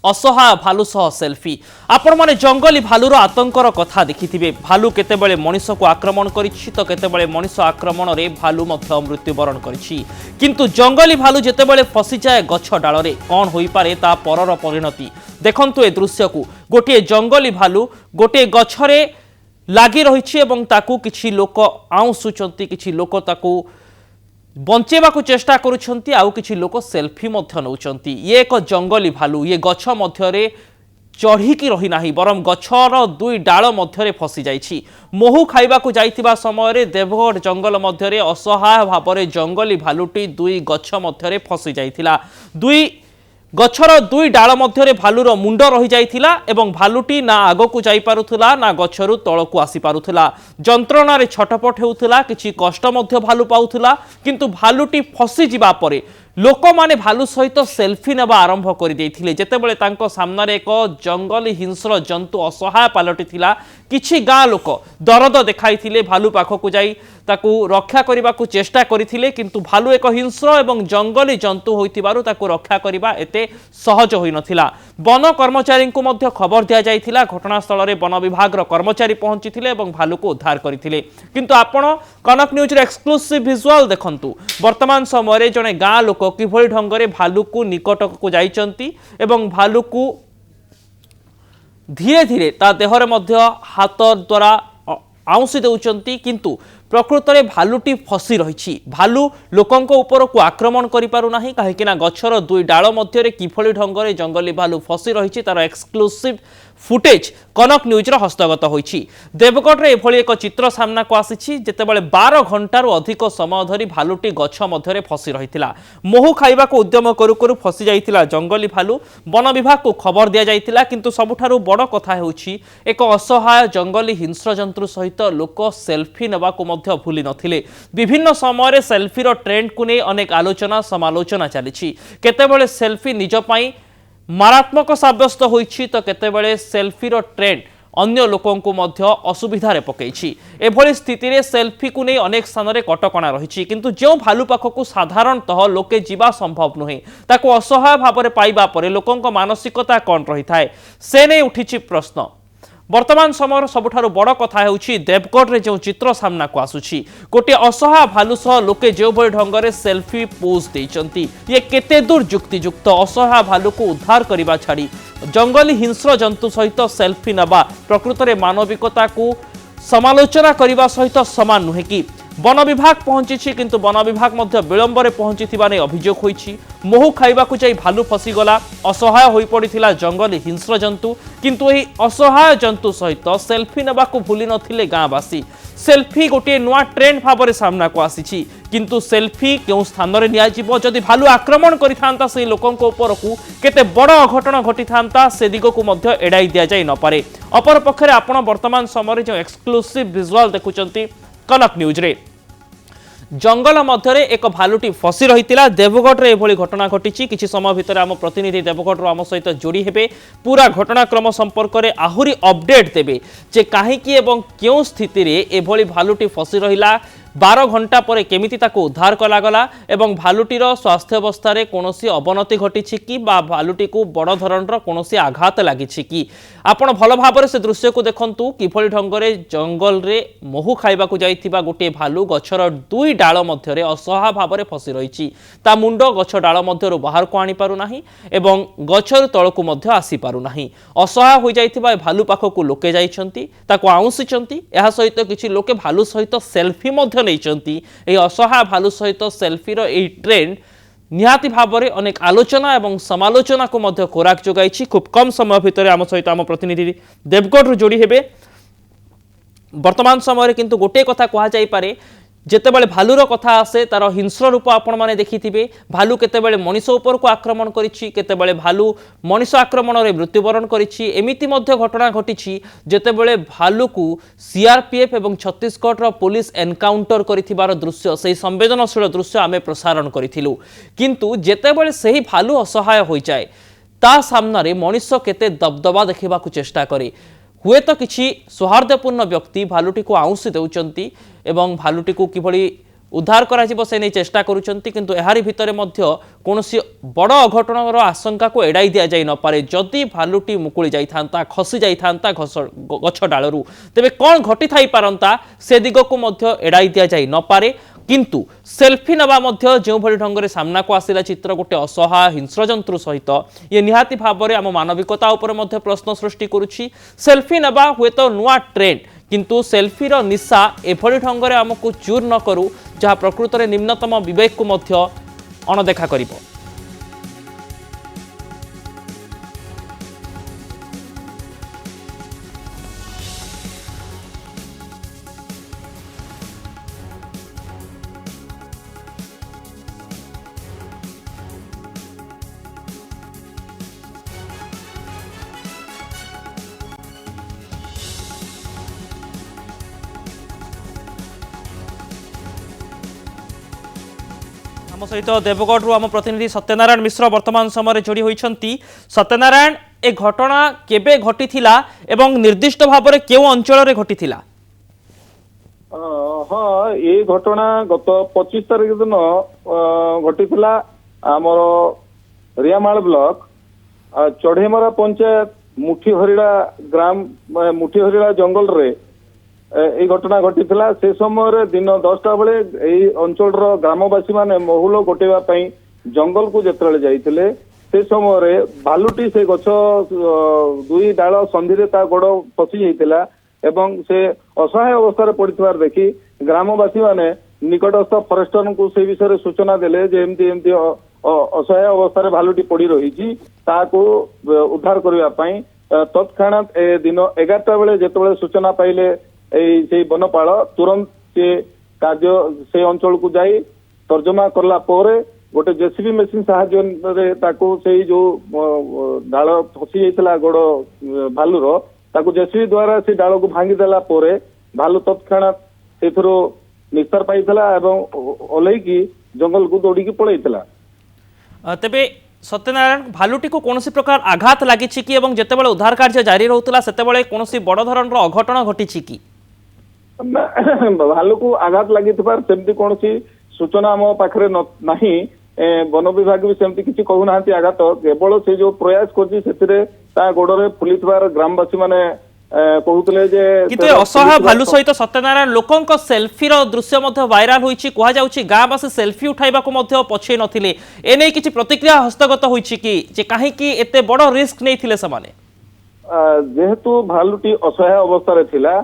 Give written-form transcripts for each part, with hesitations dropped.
असहाय भालू सह सेल्फी आपण माने जंगली भालूर आतंकर कथा देखिथिबे। भालू केतेबेले मनुष्य को आक्रमण करिछि तो केतेबेले मनुष्य आक्रमण रे भालू मध्य मृत्युवरण करिछि। किंतु जंगली भालू जेतेबेले फसी जाए गछ डालरे कोन होई पारे ता परर परिणति देखंतु। ए दृश्य को गोटे जंगली भालू गोटे गछरे लागि रहिछि एवं ताकू किछि लोक आउंसुचंती, किछि लोक ताकू बंचेबाकू चेष्टा करुछंती, आउ किछि लोक सेल्फी मध्य नउचंती। ये एक जंगली भालू ये गछ मध्यरे चढ़िकी रही नाही, बरम गछर दुई डाल मध्यरे फसी जाइछि। मोहु खाइबाकू जाइथिबा समय देवगढ़ जंगल मध्यरे असहाय भावरे जंगली भालूटी दुई गछ मध्यरे फसी जाइथिला। दुई गछर दुई डाल मध्यरे भालूर मुंड रही जाइथिला एवं भालूटी ना आगकू जाई पारुथला ना गछरु तळकू आसी पारुथला। जंत्रणा रे छटपट हेउथला, किछि कष्ट मध्य भालू पाउथला। किंतु भालूटी फसी जिबा परे लोक माने भालू सहित सेल्फी नेबा आरंभ कर देथिले। जेतेबेले तांको सामने एक जंगली हिंस्र जंतु असहाय पालटी थिला, किछि गाँ लोक दरद देखाइथिले, भालू पाखकू जाई ताकू रक्षा करबाकू चेष्टा करिथिले। किंतु भालू एक हिंस्र एवं जंगली जंतु होइतिबारु ताकू रक्षा करबा एते सहज होई नथिला। वन कर्मचारी को मध्य खबर दिया जाइथिला। घटनास्थल रे वन विभाग रो कर्मचारी पहुंचीथिले एवं भालू को उद्धार करिथिले। किंतु आपण कनक न्यूज रे एक्सक्लूसिव विजुअल देखंतु। वर्तमान समय रे जने गाँ लोक किभଳି ढंगरे भालू को निकटक को जाइचंती एवं भालू को धीरे धीरे ता देहरे मध्य हाथ द्वारा आउंसी देउचंती। किंतु प्रकृत में भालूटी फसी रही। भालू लोकंक ऊपर को आक्रमण करि पारु नाही, काहेकि ना गछर दुई डाल मध्यरे किभଳି ढंगरे जंगली भालू फसी रही तार एक्सक्लूसिव फुटेज कनक न्यूज रो हस्तगत होइछि। देवगढ़ रे एभଳି एक चित्र सामना को आसीछि जेतेबेले 12 घंटारू अधिक समय धरी भालूटी गछ मध्यरे फसी रहितिला। मोहु खाइबा को उद्यम करू करू फसी जाइतिला जंगली भालू। वन विभाग को खबर दिया जाइतिला। किंतु सबुठारू बड़ कथा हेउछि एक असहाय जंगली हिंस्र जंतु सहित लोक सेल्फी नेबा को मध्य भूली नथिले। विभिन्न समय रे सेल्फी रो ट्रेंड को नै अनेक आलोचना समालोचना चलिछि। केतेबेले सेल्फी निज पई मारात्मक साब्यस्त होइछि तो केतेबेले सेल्फी रो ट्रेंड अन्य लोकों को मध्य असुविधारे पकईछि। एभली स्थिति रे सेल्फी को नै अनेक स्थान रे कटकणा रहिछि। किंतु जो भालू पाखकू साधारणतः लोके जीवा संभव नुहे, ताको असहाय भावरे पाइबा परे लोकंक मानसिकता कोन रही थाए से नै उठिछि प्रश्न। वर्तमान समय सबुठारु बड़ कथा हेउछि देवगढ़ रे जो चित्र सामना को आसुछि, गोटे असहाय भालू सह लोके जो भଳି ढंगरे सेल्फी पोज देइचंती। ये केते दूर युक्तियुक्त असहाय भालू को उद्धार करिबा छाड़ी जंगली हिंस्र जंतु सहित सेल्फी नबा प्रकृत रे मानविकता को समालोचना करिबा सहित समान नुहे कि? वन विभाग पहुंची किंतु वन विभाग मध्य विलंबरे पहुंची नै अभियोग होइछि। मोहु खाइबाकू जाई भालू फसीगला, असहाय होई पड़िथिला जंगली हिंस्र जंतु। किंतु एही असहाय जंतु सहित सेल्फी नेबाकू भूली नथिले गाँवासी। सेल्फी गोटे नुआ ट्रेंड भाव सामना को आसीछि। किंतु सेल्फी केउ स्थान रे निया जिवो, जदि भालू आक्रमण करिथांता से लोकंक ऊपर को केते बड़ अघटन घटिथांता से दिग को मध्य एडाई दिया जाई न पारे। अपर पक्षरे आपण वर्तमान समय जो एक्सक्लूसिव विजुअल देखुचंती कनक न्यूज रे, जंगल मध्यरे एक भालूटी फसी रहितिला। देवगढ़ रे एभली घटना घटिछि। किछि समय भितर आम प्रतिनिधि देवगढ़ रो आम सहित जोड़ी हेबे, पूरा घटनाक्रम संपर्क रे आहुरी अपडेट देबे जे काहेकि एवं क्यों स्थिति रे एभली भालूटी फसी रहिला, 12 घंटा पर केमिति ताको उद्धार कला गला एवं भालूटीर स्वास्थ्य अवस्था रे कोनोसी अवनति घटिछि कि बा भालूटी को बड़ धरणर कोनोसी आघात लागिछि कि? आपण भल भाबरे से दृश्य को देखंतु किभଳି ढंगरे जंगल रे मोहु खाइबा को जाइथिबा गोटे भालू गछर दुई डाल मध्यरे असहाय भाबरे फसी रहिछि। ता मुंड गछ डाल मध्यरु बाहर को आनी पारु नाही एवं गछर तळकू मध्य आसी पारु नाही। असहाय होई जाइथिबा ए भालू पाखकू लोके जाइछंती, ताको आउंसिछंती। एहा सहित किछि लोके भालू सहित सेल्फी मध्य नैचंती। ए असहाय भालू सहित सेल्फी रो ए ट्रेंड निहाती भावरे अनेक आलोचना एवं समालोचना को मध्य खोराक जोगाइछि। खूब कम समय भितर आम सहित आम प्रतिनिधि देवगढ़ जोड़ी हेबे। वर्तमान समय किंतु गोटे कथा कहा जाई पारे, जेतेबेले भालूर कथा आसे तार हिंस्र रूप आपण माने देखिथिबे। भालू केतेबेले मनीष ऊपर को आक्रमण करिछि, केतेबेले भालू मनीष आक्रमण रे मृत्युवरण करिछि। एमिति मध्य घटना घटिछि जेतेबेले भालू को सीआरपीएफ एवं छत्तीसगढ़ रो पुलिस एनकाउंटर करिथिबार दृश्य, सेही संवेदनशील दृश्य आमे प्रसारण करिथिलु। किंतु जेतेबेले सेही भालू असहाय होई जाय ता सामना रे मनीष केते दबदबा देखिबा को चेष्टा करे। हुए तो किसी सौहार्दपूर्ण व्यक्ति भालूटी को आउंसी देउचंती एवं भालूटी को किभଳି उद्धार करा से नहीं चेष्टा करुँच किंतु एहारी भितर कौन बड़ अघटनर आशंका को एड़ाई दि जाई न पारे जदि भालुटी मुकुली जाइथा खसी जाइथा गछ डालू तेबे कौन घटी थाई पारंता से दिग को एड़ाई दि जाई न पारे किंतु सेल्फी नवा जो भली ढंग से सामना को आसिला चित्र गोटे असहाय हिंस्रजंतु सहित ये निहाती भाव में आम मानविकता उपर प्रश्न सृष्टि करुछि सेल्फी नवा हुए तो नुआ ट्रेंड किंतु सेल्फी रो निशा एभली ढंग से आमको चूर न करू जहाँ प्रकृत में निम्नतम विवेक को अणदेखा करिबो। आम सहित देवगढ़ आम प्रतिनिधि सत्यनारायण मिश्र वर्तमान समय जोड़ी होती। सत्यनारायण ए घटना केबे घटी थिला एवं निर्दिष्ट भाव में केउ अंचल रे घटी थिला? हाँ ये घटना गत 25 तारीख दिन घटी थिला आमर रियामाल ब्लॉक चढ़ेमरा पंचायत मुठीहरिड़ा ग्राम मुठीहरिड़ा जंगल रे এই ঘটনা ঘটিଥିଲା से समय दिन 10टा बेले এই অঞ্চলর গ্রামবাসী মানে মহুল গোটেবা পাই জঙ্গল কু যেতବେଳେ যাইଥିଲେ से समय भालुटी से गछ दुई डाल संधि रे ता गोड़ फसी जाइतिला एवं से असहाय अवस्था पड़िथिबार देखि ग्रामवासी माने निकटस्थ फरेस्टर को से विषय सूचना देले जे एमती एमती असहाय अवस्था भालुटी पड़ी रही ताको उद्धार करबा पई तत्क्षणात ए दिन 11टा बेले जेतବେଳେ सूचना पाइले से वनपाल तुरंत से कार्य से अंचल को जाई तर्जमा करला पोरे गोटे जेसीबी मेसिन साहाय्य ताको से जो डाल फसी जाइतला गोड़ भालुर ताको जेसीबी द्वारा से डाल को भांगी देला पोरे भालु तत्क्षणात सेथरो निस्तार पाइतला एवं ओलैकी जंगल को दौड़ी पलैतला। तेबे सत्यनारायण भालुटी को कौन प्रकार आघात लगी कि जितेबाला उद्धार कार्य जारी रोला से कौन बड़ धरण अघटन घटी कि भालू को आघात लगी सेमती कौन सूचना आम पाखे नहीं वन विभाग भी सेमती किसी कहूना आघात केवल से जो प्रयास कर गोड़े फुली ग्रामवासी माने कहते जे असहाय भालू सहित सत्यनारायण लोकों सेल्फी दृश्य वायरल होइछि कहा जाउछि गाँवासी सेल्फी उठाइबा को पछे नथिले एने किछि प्रतिक्रिया हस्तगत होइछि कि काहे कि एते बड़ रिस्क नै थिले समाने जेहेतु भालुटी असहाय अवस्था रे थिला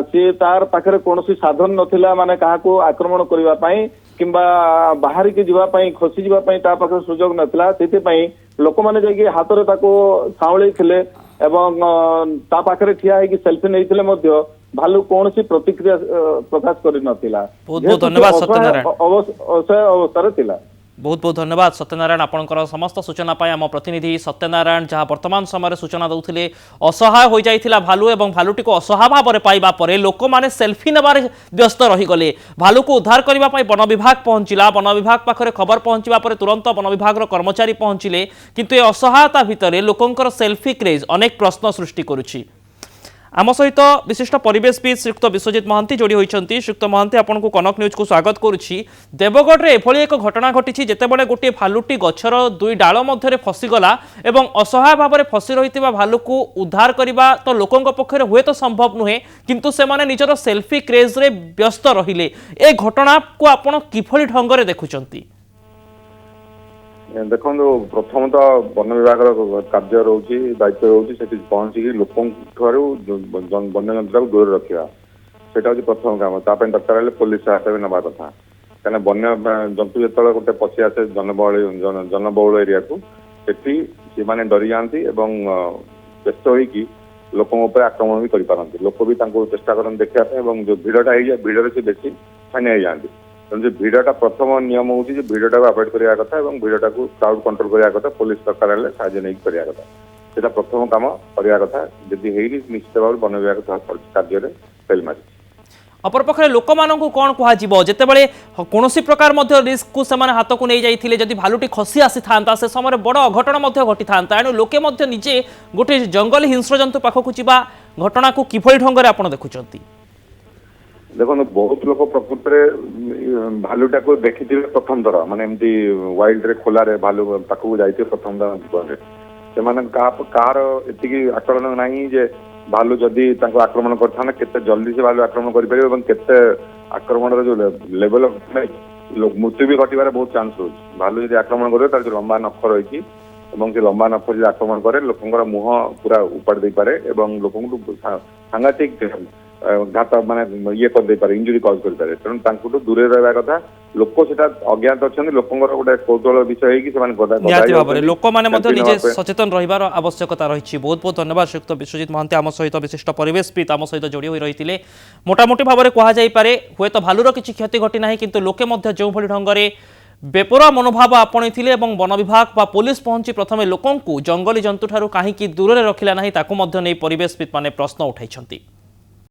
सी तार पाखे कौन साधन नथिला माने काहाको आक्रमण करबा पई किंबा बाहर की जीवा पई खसी जीवा पई ता पाखे सुजोग नथिला सेति पई लोक माने जाई हाथ रे ताको सावळै थिले एवं ता पाखे ठिया है कि सेल्फी नहीं थिले मध्य भालू कौन प्रतिक्रिया प्रकाश करि नथिला। बहुत बहुत धन्यवाद सत्यनारायण असहाय अवस्था रे थिला। बहुत बहुत धन्यवाद सत्यनारायण आपंकर समस्त सूचना पाई आम प्रतिनिधि सत्यनारायण जहाँ वर्तमान समय सूचना दौले असहाय हो जाइथिला भालू एवं भालुटी को असहाय भाव में पाइबा परे लोक माने सेल्फी नेबारे व्यस्त रहीगले भालू को उद्धार करबा पई वन विभाग पहुंचला वन विभाग पाखरे खबर पहुंचवा परे तुरंत वन विभाग कर्मचारी पहुंचिले किंतु ए असहायता भितर लोकंकर सेल्फी क्रेज अनेक प्रश्न सृष्टि करुछि। आम सहित विशिष्ट परिवेशविद श्रीयुक्त विश्वजित महांती जोड़ी होती। श्रीयुक्त महांती आपन को कनक न्यूज को स्वागत करुछि। देवगढ़ रे एभली एक घटना घटी जेतेबेले गोटे भालुटी गछर दुई डाल मध्य फसीगला एवं असहाय भाव में फसी रही भालू को उद्धार करने तो लोकों पक्षर हुए तो संभव नुहे किंतु से माने निजर सेल्फी क्रेज रे व्यस्त रहिले ए घटना को आपन किभली ढंग रे देखुचंती? देखो प्रथम तो वन विभाग कार्य रोचे दायित्व रोचे पहुंची लोक वन्य जंतु को दूर रखा से प्रथम काम ताप दरकार पुलिस सहायता भी नवा कथा कहीं वन्य जंतु जो गोटे पशि आसे जनबहुल एरिया को से मैंने डरी जाती व्यस्त होगी लोकों आक्रमण भी करपारती लोक भी चेष्टा करते देखा जो भिड़टा है भिड़े से बेसी छानिया हो जाती तेणु भिड़टा प्रथम नियम हूँ भिड़टा को अवॉइड करने कथा भिड़टा को क्राउड कंट्रोल करने कथा पुलिस दरकार है साहय नहीं करने कथा से प्रथम कम करने कथा जदि निश्चित भाव वन विभाग कार्य फेल मारी। अपरपक्षे लोक मानू कौन कह जितेबाला कौन प्रकार रिस्क को सेमाने हाथ को नहीं जाइए जदि भालुटी खसी आसी था से समय बड़ अघटन घटी था एणु लोके निजे गोटे जंगली हिंस्र जंतु पाखक जा घटना को किभली ढंग से आप देखुं? ଦେଖନ୍ତୁ ବହୁତ ଲୋକ ପ୍ରକୃତରେ ଭାଲୁଟାକୁ ଦେଖିଥିବେ ପ୍ରଥମ ଥର, ମାନେ ଏମିତି ୱାଇଲ୍ଡରେ ଖୋଲାରେ ଭାଲୁ ପାଖକୁ ଯାଇଥିବେ ପ୍ରଥମ ଥର ଜୀବନରେ। ସେମାନେ କାହାର ଏତିକି ଆକଳନ ନାହିଁ ଯେ ଭାଲୁ ଯଦି ତାଙ୍କୁ ଆକ୍ରମଣ କରିଥାନ୍ତେ କେତେ ଜଲ୍ଦି ସେ ଭାଲୁ ଆକ୍ରମଣ କରିପାରିବ ଏବଂ କେତେ ଆକ୍ରମଣର ଯୋଉ ଲେଭେଲ ମୃତ୍ୟୁ ବି ଘଟିବାର ବହୁତ ଚାନ୍ସ ରହୁଛି। ଭାଲୁ ଯଦି ଆକ୍ରମଣ କରିବ ତାର ଯୋଉ ଲମ୍ବା ନଖ ରହିଛି ଏବଂ ସେ ଲମ୍ବା ନଖ ଯଦି ଆକ୍ରମଣ କରେ ଲୋକଙ୍କର ମୁହଁ ପୁରା ଉପାଡ଼ି ଦେଇପାରେ ଏବଂ ଲୋକଙ୍କୁ ସାଂଘାତିକ ଘାତ ମାନେ ଇଏ କରିଦେଇପାରେ, ଇଞ୍ଜୁରି କଜ୍ କରିପାରେ। ତେଣୁ ତାଙ୍କଠୁ ଦୂରରେ ରହିବା କଥା। ଲୋକ ସେଟା ଅଜ୍ଞାତ ଅଛନ୍ତି, ଲୋକଙ୍କର ଗୋଟେ କୌତୁହଳ ବିଷୟ ହେଇକି ସେମାନେ ନିହାତି ଭାବରେ ଲୋକମାନେ ମଧ୍ୟ ନିଜେ ସଚେତନ ରହିବାର ଆବଶ୍ୟକତା ରହିଛି। ବହୁତ ବହୁତ ଧନ୍ୟବାଦ ଶ୍ରୀଯୁକ୍ତ ବିଶ୍ୱଜିତ ମହାନ୍ତି ଆମ ସହିତ ବିଶିଷ୍ଟ ପରିବେଶବିତ୍ ଆମ ସହିତ ଯୋଡ଼ି ହୋଇ ରହିଥିଲେ। ମୋଟାମୋଟି ଭାବରେ କୁହାଯାଇପାରେ ହୁଏତ ଭାଲୁର କିଛି କ୍ଷତି ଘଟି ନାହିଁ, କିନ୍ତୁ ଲୋକେ ମଧ୍ୟ ଯେଉଁଭଳି ଢଙ୍ଗରେ ବେପରୁଆ ମନୋଭାବ ଆପଣେଇଥିଲେ ଏବଂ ବନ ବିଭାଗ ବା ପୁଲିସ ପହଞ୍ଚି ପ୍ରଥମେ ଲୋକଙ୍କୁ ଜଙ୍ଗଲୀ ଜନ୍ତୁଠାରୁ କାହିଁକି ଦୂରରେ ରଖିଲା ନାହିଁ ତାକୁ ମଧ୍ୟ ନେଇ ପରିବେଶବିତ୍ ମାନେ ପ୍ରଶ୍ନ ଉଠାଇଛନ୍ତି।